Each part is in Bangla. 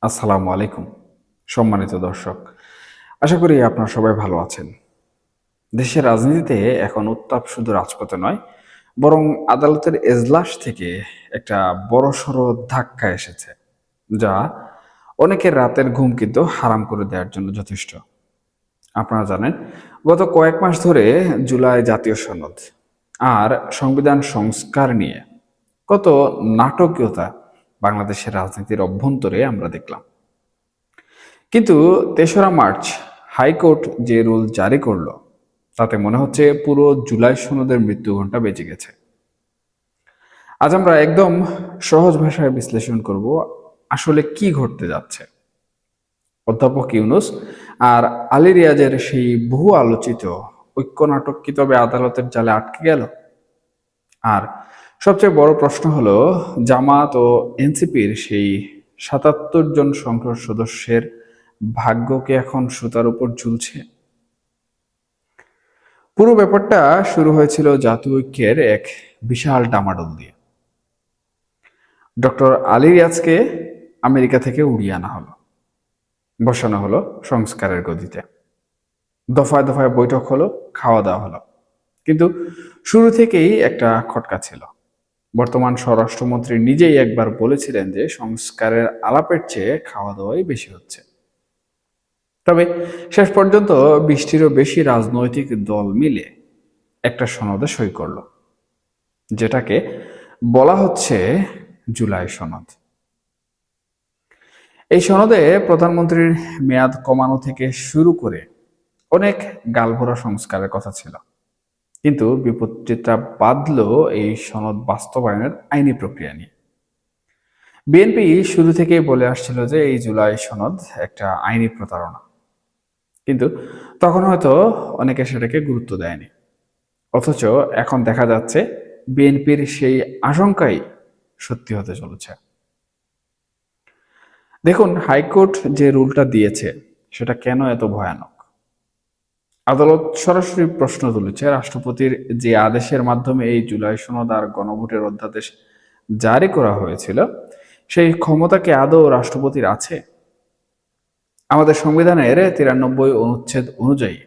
আসসালামু আলাইকুম সম্মানিত দর্শক। আশা করি আপনারা সবাই ভালো আছেন। দেশের রাজনীতিতে এখন উত্তাপ শুধু রাজপথে নয়, বরং আদালতের এজলাস থেকে একটা বড়সড় ধাক্কা এসেছে, যা অনেকের রাতের ঘুম কিন্তু হারাম করে দেওয়ার জন্য যথেষ্ট। আপনারা জানেন, গত কয়েক মাস ধরে জুলাই জাতীয় সনদ আর সংবিধান সংস্কার নিয়ে কত নাটকীয়তা বাংলাদেশের রাজনীতির অভ্যন্তরে আমরা দেখলাম। কিন্তু ৩রা মার্চ হাইকোর্ট যে রুল জারি করলো, তাতে মনে হচ্ছে পুরো জুলাই সনদের মৃত্যু ঘণ্টা বেজে গেছে। আজ আমরা একদম সহজ ভাষায় বিশ্লেষণ করব আসলে কি ঘটতে যাচ্ছে। অধ্যাপক ইউনুস আর আলী রিয়াজের সেই বহু আলোচিত ঐক্য নাটক কি তবে আদালতের জালে আটকে গেল? আর সবচেয়ে বড় প্রশ্ন হলো, জামাত ও এনসিপির সেই ৭৭ জন সংসদ সদস্যের ভাগ্য কি এখন সুতার উপর ঝুলছে? পুরো ব্যাপারটা শুরু হয়েছিল জাতীয় ঐক্যের এক বিশাল ডামাডোল দিয়ে। ডক্টর আলী রিয়াজকে আমেরিকা থেকে উড়িয়ে আনা হলো, বসানো হলো সংস্কারের গদিতে। দফায় দফায় বৈঠক হলো, খাওয়া দাওয়া হলো। কিন্তু শুরু থেকেই একটা খটকা ছিল। বর্তমান স্বরাষ্ট্রমন্ত্রী নিজেই একবার বলেছিলেন যে সংস্কারের আলাপের চেয়ে খাওয়া দাওয়াই বেশি হচ্ছে। তবে শেষ পর্যন্ত ২০টিরও বেশি রাজনৈতিক দল মিলে একটা সনদে সই করল, যেটাকে বলা হচ্ছে জুলাই সনদ। এই সনদে প্রধানমন্ত্রীর মেয়াদ কমানো থেকে শুরু করে অনেক গালভরা সংস্কারের কথা ছিল, কিন্তু বিপত্তিটা বাঁধল এই সনদ বাস্তবায়নের আইনি প্রক্রিয়া নিয়ে। বিএনপি শুরু থেকেই বলে আসছিল যে এই জুলাই সনদ একটা আইনি প্রতারণা, কিন্তু তখন হয়তো অনেকে সেটাকে গুরুত্ব দেয়নি। অথচ এখন দেখা যাচ্ছে বিএনপির সেই আশঙ্কাই সত্যি হতে চলেছে। দেখুন, হাইকোর্ট যে রুলটা দিয়েছে সেটা কেন এত ভয়ানক? আদালত সরাসরি প্রশ্ন তুলেছে, রাষ্ট্রপতির যে আদেশের মাধ্যমে এই জুলাই সনদ আর গণভোটের অধ্যাদেশ জারি করা হয়েছিল, সেই ক্ষমতা কি আদৌ রাষ্ট্রপতির আছে? আমাদের সংবিধানের ৯৩ অনুচ্ছেদ অনুযায়ী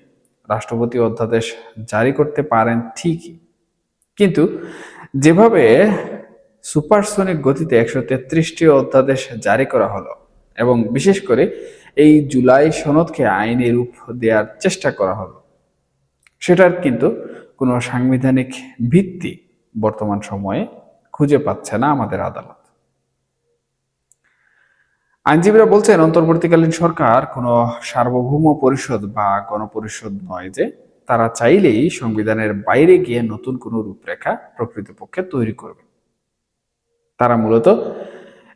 রাষ্ট্রপতি অধ্যাদেশ জারি করতে পারেন ঠিকই, কিন্তু যেভাবে সুপারসনিক গতিতে ১৩৩টি অধ্যাদেশ জারি করা হলো, এবং বিশেষ করে এই জুলাই সনদকে আইনি রূপ দেওয়ার চেষ্টা করা হলো, সেটার কিন্তু কোনো সাংবিধানিক ভিত্তি বর্তমান সময়ে খুঁজে পাচ্ছে না আমাদের আদালত। আইনজীবীরা বলছেন, অন্তর্বর্তীকালীন সরকার কোনো সার্বভৌম পরিষদ বা গণপরিষদ নয় যে তারা চাইলেই সংবিধানের বাইরে গিয়ে নতুন কোনো রূপরেখা প্রকৃতপক্ষে তৈরি করবে। তারা মূলত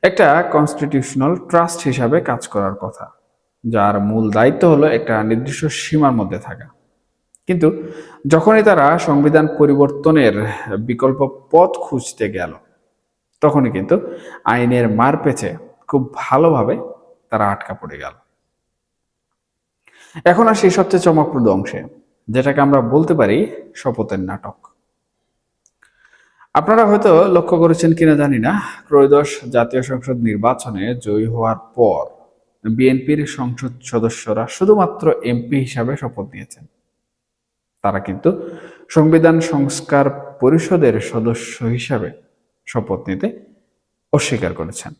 একটা কনস্টিটিউশনাল ট্রাস্ট হিসাবে কাজ করার কথা, যার মূল দায়িত্ব হলো একটা নির্দিষ্ট সীমার মধ্যে থাকা। কিন্তু যখনই তারা সংবিধান পরিবর্তনের বিকল্প পথ খুঁজতে গেল, তখনই কিন্তু আইনের মার পেছে খুব ভালোভাবে তারা আটকা পড়ে গেল। এখন আসি সবচেয়ে চমকপ্রদ অংশে, যেটাকে আমরা বলতে পারি শপথের নাটক। আপনারা হয়তো লক্ষ্য করেছেন কিনা জানি না, ত্রয়োদশ জাতীয় সংসদ নির্বাচনে জয়ী হওয়ার পর বিএনপির সংসদ সদস্যরা শুধুমাত্র এমপি হিসাবে শপথ নিয়েছেন। তারা কিন্তু সংবিধান সংস্কার পরিষদের সদস্য হিসাবে শপথ নিতে অস্বীকার করেছেন।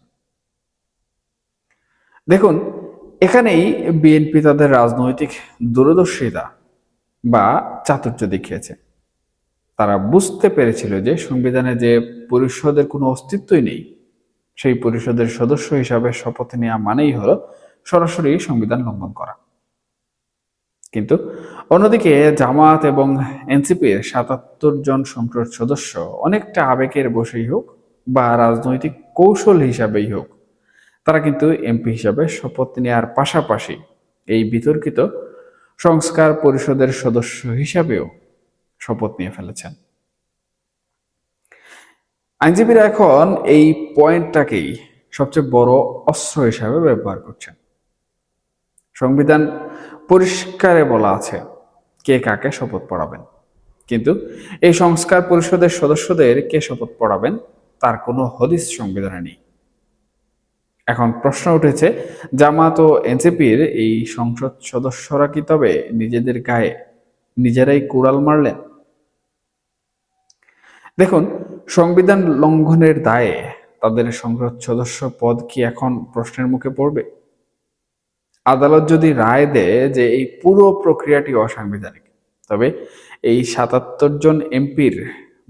দেখুন, এখানেই বিএনপি তাদের রাজনৈতিক দূরদর্শিতা বা চাতুর্য দেখিয়েছে। তারা বুঝতে পেরেছিল যে সংবিধানে যে পরিষদের কোনো অস্তিত্বই নেই, সেই পরিষদের সদস্য হিসাবে শপথ নেওয়া মানেই হলো সরাসরি সংবিধান লঙ্ঘন করা। কিন্তু অন্যদিকে জামাত এবং এনসিপির ৭৭ জন সংসদ সদস্য অনেকটা আবেগের বশেই হোক বা রাজনৈতিক কৌশল হিসাবেই হোক, তারা কিন্তু এমপি হিসাবে শপথ নেওয়ার পাশাপাশি এই বিতর্কিত সংস্কার পরিষদের সদস্য হিসাবেও শপথ নিয়ে ফেলেছেন। আইনজীবীরা এখন এই পয়েন্টটাকেই সবচেয়ে বড় অস্ত্র হিসাবে ব্যবহার করছেন। সংবিধান পরিষ্কারে বলা আছে কে কাকে শপথ পড়াবেন, কিন্তু এই সংস্কার পরিষদের সদস্যদের কে শপথ পড়াবেন তার কোনো হদিস সংবিধানে নেই। এখন প্রশ্ন উঠেছে, জামাত ও এনসিপির এই সংসদ সদস্যরা কি তবে নিজেদের গায়ে নিজেরাই কুড়াল মারলেন? দেখুন, সংবিধান লঙ্ঘনের দায়ে তাদের সংসদ সদস্য পদ কি এখন প্রশ্নের মুখে পড়বে? আদালত যদি রায় দেয় যে এই পুরো প্রক্রিয়াটি অসাংবিধানিক, তবে এই ৭৭ জন এমপির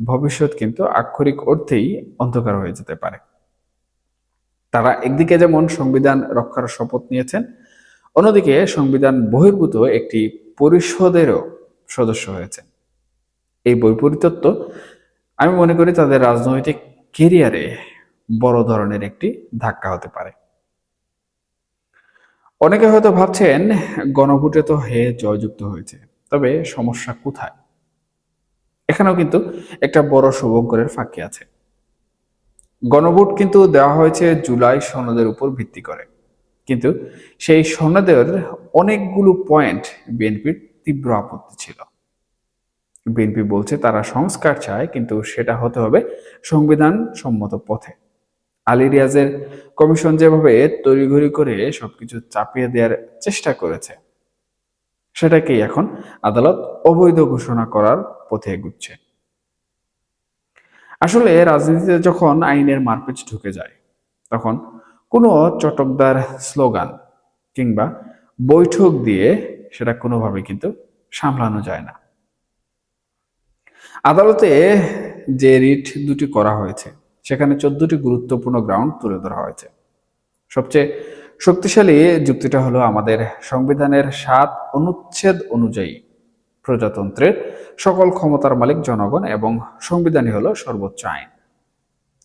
ভবিষ্যৎ কিন্তু আক্ষরিক অর্থেই অন্ধকার হয়ে যেতে পারে। তারা একদিকে যেমন সংবিধান রক্ষার শপথ নিয়েছেন, অন্যদিকে সংবিধান বহির্ভূত একটি পরিষদেরও সদস্য হয়েছেন। এই বৈপরীত্য আমি মনে করি তাদের রাজনৈতিক কেরিয়ারে বড় ধরনের একটি ধাক্কা হতে পারে। অনেকে হয়তো ভাবছেন, গণভোটে তো জয়যুক্ত হয়েছে, তবে সমস্যা কোথায়? এখানেও কিন্তু একটা বড় শুভঙ্করের ফাঁকি আছে। গণভোট কিন্তু দেওয়া হয়েছে জুলাই সনদের উপর ভিত্তি করে, কিন্তু সেই সনদের অনেকগুলো পয়েন্ট বিএনপির তীব্র আপত্তি ছিল। বিএনপি বলছে তারা সংস্কার চায়, কিন্তু সেটা হতে হবে সংবিধান সম্মত পথে। আলী রিয়াজের কমিশন যেভাবে তড়িঘড়ি করে সবকিছু চাপিয়ে দেওয়ার চেষ্টা করেছে, সেটাকেই এখন আদালত অবৈধ ঘোষণা করার পথে এগুচ্ছে। আসলে রাজনীতিতে যখন আইনের মারপ্যাচ ঢুকে যায়, তখন কোনো চটকদার স্লোগান কিংবা বৈঠক দিয়ে সেটা কোনোভাবে কিন্তু সামলানো যায় না। আদালতে যে রিট দুটি করা হয়েছে, সেখানে 14টি গুরুত্বপূর্ণ গ্রাউন্ড তুলে ধরা হয়েছে। সবচেয়ে শক্তিশালী যুক্তিটা হলো আমাদের সংবিধানের 7 অনুচ্ছেদ অনুযায়ী প্রজাতন্ত্রের সকল ক্ষমতার মালিক জনগণ এবং সংবিধানই হলো সর্বোচ্চ আইন।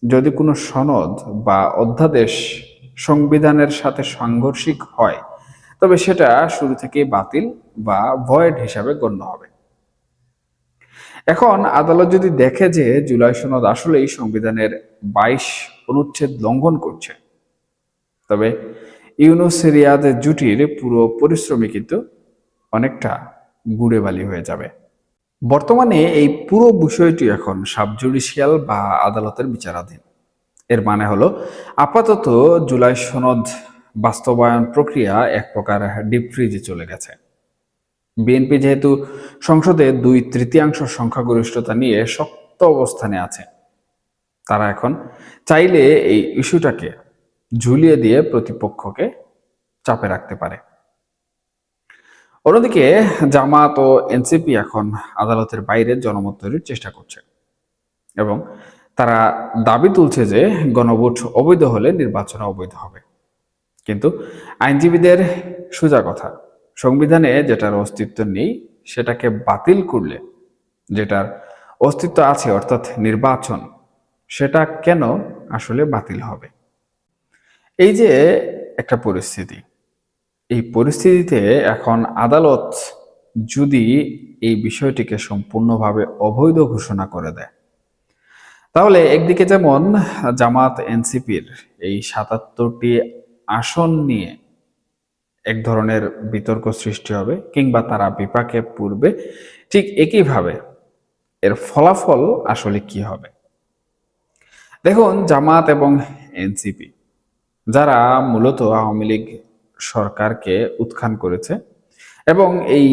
যদি কোনো সনদ বা অধ্যাদেশ সংবিধানের সাথে সাংঘর্ষিক হয়, তবে সেটা শুরু থেকেই বাতিল বা ভয়েড হিসাবে গণ্য হবে। এখন আদালত যদি দেখে যে জুলাই সনদ আসলেই সংবিধানের 22 অনুচ্ছেদ লঙ্ঘন করছে, তবে ইউনূস রিয়াদ জুটির পুরো পরিশ্রমই কিন্তু অনেকটা গুড়ে বালি হয়ে যাবে। বর্তমানে এই পুরো বিষয়টি এখন সাব জুডিশিয়াল বা আদালতের বিচারাধীন। এর মানে হলো আপাতত জুলাই সনদ বাস্তবায়ন প্রক্রিয়া এক প্রকার ডিপ ফ্রিজে চলে গেছে। বিএনপি যেহেতু সংসদে 2/3 সংখ্যাগরিষ্ঠতা নিয়ে শক্ত অবস্থানে আছে, তারা এখন চাইলে এই ইস্যুটাকে ঝুলিয়ে দিয়ে প্রতিপক্ষকে চাপে রাখতে পারে। অন্যদিকে জামাত ও এনসিপি এখন আদালতের বাইরে জনমত তৈরির চেষ্টা করছে এবং তারা দাবি তুলছে যে গণভোট অবৈধ হলে নির্বাচন অবৈধ হবে। কিন্তু আইনজীবীদের সোজা কথা, সংবিধানে যেটার অস্তিত্ব নেই সেটাকে বাতিল করলে যেটার অস্তিত্ব আছে, অর্থাৎ নির্বাচন, সেটা কেন আসলে বাতিল হবে? এই যে একটা পরিস্থিতি, এই পরিস্থিতিতে এখন আদালত যদি এই বিষয়টিকে সম্পূর্ণভাবে অবৈধ ঘোষণা করে দেয়, তাহলে একদিকে যেমন জামাত এনসিপির এই 77টি আসন নিয়ে এক ধরনের বিতর্ক সৃষ্টি হবে কিংবা তারা বিপাকে পড়বে, ঠিক একইভাবে এর ফলাফল আসলে কি হবে? দেখুন, জামাত এবং এনসিপি যারা মূলত আওয়ামী লীগ সরকারকে উত্থান করেছে এবং এই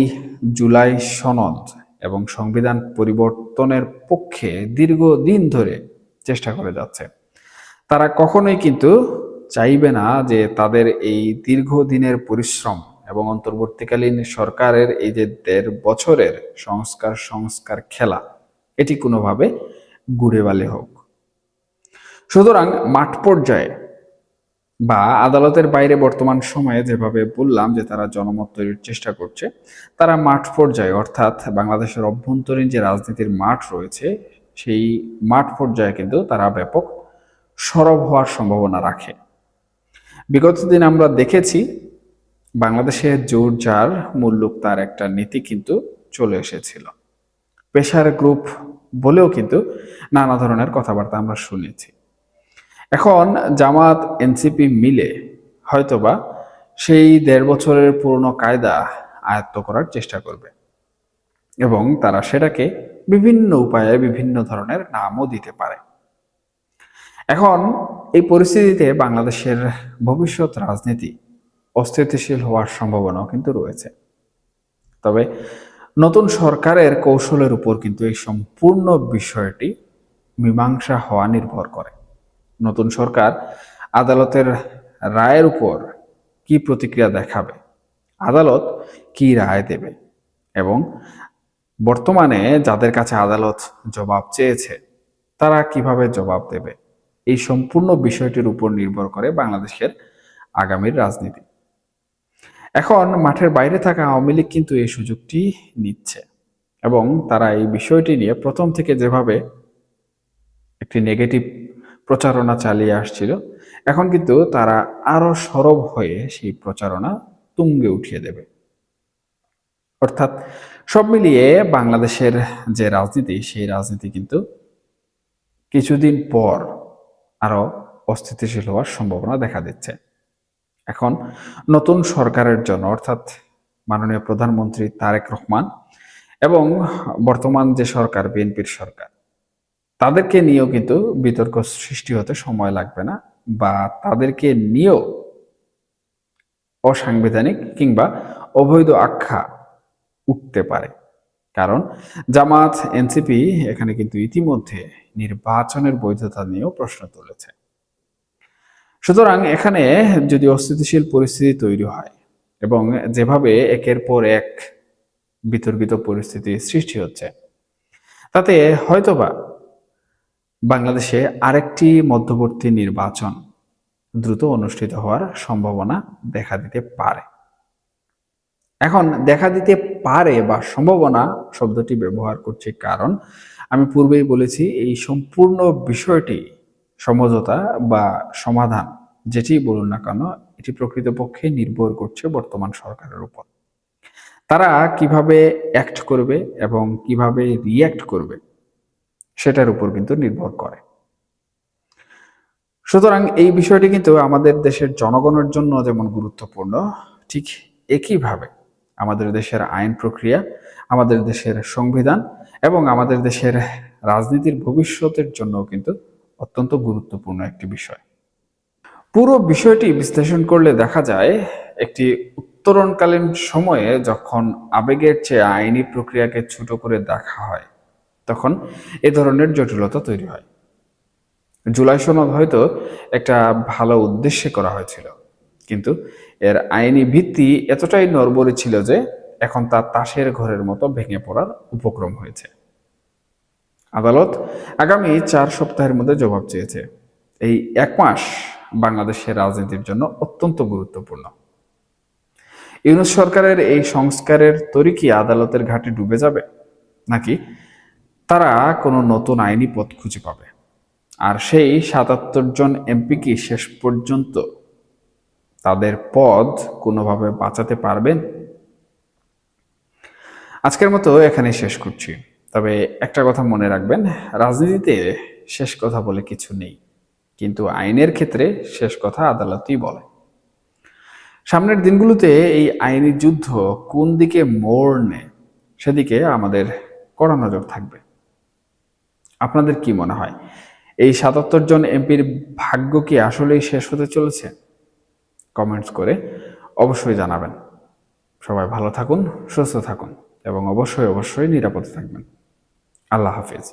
জুলাই সনদ এবং সংবিধান পরিবর্তনের পক্ষে দীর্ঘদিন ধরে চেষ্টা করে যাচ্ছে, তারা কখনোই কিন্তু চাইবে না যে তাদের এই দীর্ঘদিনের পরিশ্রম এবং অন্তর্বর্তীকালীন সরকারের এই যে 1.5 বছরের সংস্কার খেলা, এটি কোনোভাবে ঘুরে বালে হোক। সুতরাং মাঠ পর্যায়ে বা আদালতের বাইরে বর্তমান সময়ে যেভাবে বললাম যে তারা জনমত তৈরির চেষ্টা করছে, তারা মাঠ পর্যায়ে অর্থাৎ বাংলাদেশের অভ্যন্তরীণ যে রাজনীতির মাঠ রয়েছে, সেই মাঠ পর্যায়ে কিন্তু তারা ব্যাপক সরব হওয়ার সম্ভাবনা রাখে। বিগত দিন আমরা দেখেছি বাংলাদেশের জোর যার মুল্লুক তার একটা নীতি কিন্তু চলে এসেছিল। প্রেসার গ্রুপ বলেও কিন্তু নানা ধরনের কথাবার্তা আমরা শুনেছি। এখন জামাত এনসিপি মিলে হয়তোবা সেই 1.5 বছরের পুরনো কায়দা আয়ত্ত করার চেষ্টা করবে এবং তারা সেটাকে বিভিন্ন উপায়ে বিভিন্ন ধরনের নামও দিতে পারে। এখন এই পরিস্থিতিতে বাংলাদেশের ভবিষ্যৎ রাজনীতি অস্থিতিশীল হওয়ার সম্ভাবনাও কিন্তু রয়েছে। তবে নতুন সরকারের কৌশলের উপর কিন্তু এই সম্পূর্ণ বিষয়টি মীমাংসা হওয়া নির্ভর করে। নতুন সরকার আদালতের রায়ের উপর কি প্রতিক্রিয়া দেখাবে, আদালত কি রায় দেবে, এবং বর্তমানে যাদের কাছে আদালত জবাব চেয়েছে তারা কিভাবে জবাব দেবে, এই সম্পূর্ণ বিষয়টির উপর নির্ভর করে বাংলাদেশের আগামীর রাজনীতি। এখন মাঠের বাইরে থাকা আওয়ামী লীগ কিন্তু এই সুযোগটি নিচ্ছে এবং তারা এই বিষয়টি নিয়ে প্রথম থেকে যেভাবে একটি নেগেটিভ প্রচারণা চালিয়ে আসছিল, এখন কিন্তু তারা আরো সরব হয়ে সেই প্রচারণা তুঙ্গে উঠিয়ে দেবে। অর্থাৎ সব মিলিয়ে বাংলাদেশের যে রাজনীতি, সেই রাজনীতি কিন্তু কিছুদিন পর আরো অস্থিতিশীল হওয়ার সম্ভাবনা দেখা দিচ্ছে। এখন নতুন সরকারের জন্য, অর্থাৎ মাননীয় প্রধানমন্ত্রী তারেক রহমান এবং বর্তমান যে সরকার বিএনপির সরকার, তাদেরকে নিয়েও কিন্তু বিতর্ক সৃষ্টি হতে সময় লাগবে না, বা তাদেরকে নিয়েও অসাংবিধানিক কিংবা অবৈধ আখ্যা উঠতে পারে। কারণ জামাত, এনসিপি এখানে কিন্তু ইতিমধ্যে নির্বাচনের বৈধতা নিয়েও প্রশ্ন তুলেছে। সুতরাং এখানে যদি অস্থিতিশীল পরিস্থিতি তৈরি হয় এবং যেভাবে একের পর এক বিতর্কিত পরিস্থিতি সৃষ্টি হচ্ছে, তাতে হয়তোবা বাংলাদেশে আরেকটি মধ্যবর্তী নির্বাচন দ্রুত অনুষ্ঠিত হওয়ার সম্ভাবনা দেখা দিতে পারে। এখন দেখা দিতে পারে বা সম্ভাবনা শব্দটি ব্যবহার করছি কারণ আমি পূর্বেই বলেছি এই সম্পূর্ণ বিষয়টি সমঝোতা বা সমাধান যেটি বলুন না কেন, এটি প্রকৃতপক্ষে নির্ভর করছে বর্তমান সরকারের উপর। তারা কিভাবে অ্যাক্ট করবে এবং কিভাবে রিঅ্যাক্ট করবে সেটার উপর কিন্তু নির্ভর করে। সুতরাং এই বিষয়টি কিন্তু আমাদের দেশের জনগণের জন্য যেমন গুরুত্বপূর্ণ, ঠিক একইভাবে আমাদের দেশের আইন প্রক্রিয়া, আমাদের দেশের সংবিধান এবং আমাদের দেশের রাজনীতির ভবিষ্যতের জন্য কিন্তু অত্যন্ত গুরুত্বপূর্ণ একটি বিষয়। পুরো বিষয়টি বিশ্লেষণ করলে দেখা যায়, একটি উত্তরণকালীন সময়ে যখন আবেগের চেয়ে আইনি প্রক্রিয়াকে ছোট করে দেখা হয়, তখন এ ধরনের জটিলতা তৈরি হয়। জুলাই সনদ হয়তো একটা ভালো উদ্দেশ্যে করা হয়েছিল, কিন্তু এর আইনি ভিত্তি এতটাই নড়বড়ে ছিল যে এখন তা তাসের ঘরের মতো ভেঙে পড়ার উপক্রম হয়েছে। আদালত আগামী 4 সপ্তাহের মধ্যে জবাব চেয়েছে। এই 1 মাস বাংলাদেশের রাজনীতির জন্য অত্যন্ত গুরুত্বপূর্ণ। ইউনূস সরকারের এই সংস্কারের তরি কি আদালতের ঘাটে ডুবে যাবে, নাকি তারা কোনো নতুন আইনি পথ খুঁজে পাবে? আর সেই 77 জন এমপি কি শেষ পর্যন্ত তাদের পদ কোনোভাবে বাঁচাতে পারবেন? আজকের মতো এখানেই শেষ করছি। তবে একটা কথা মনে রাখবেন, রাজনীতিতে শেষ কথা বলে কিছু নেই, কিন্তু আইনের ক্ষেত্রে শেষ কথা আদালতই বলে। সামনের দিনগুলোতে এই আইনি যুদ্ধ কোন দিকে মোড় নেয় সেদিকে আমাদের কড়া নজর থাকবে। আপনাদের কি মনে হয়, এই 77 জন এমপির ভাগ্য কি আসলেই শেষ হতে চলেছে? কমেন্টস করে অবশ্যই জানাবেন। সবাই ভালো থাকুন, সুস্থ থাকুন এবং অবশ্যই নিরাপদে থাকবেন। আল্লাহ হাফিজ।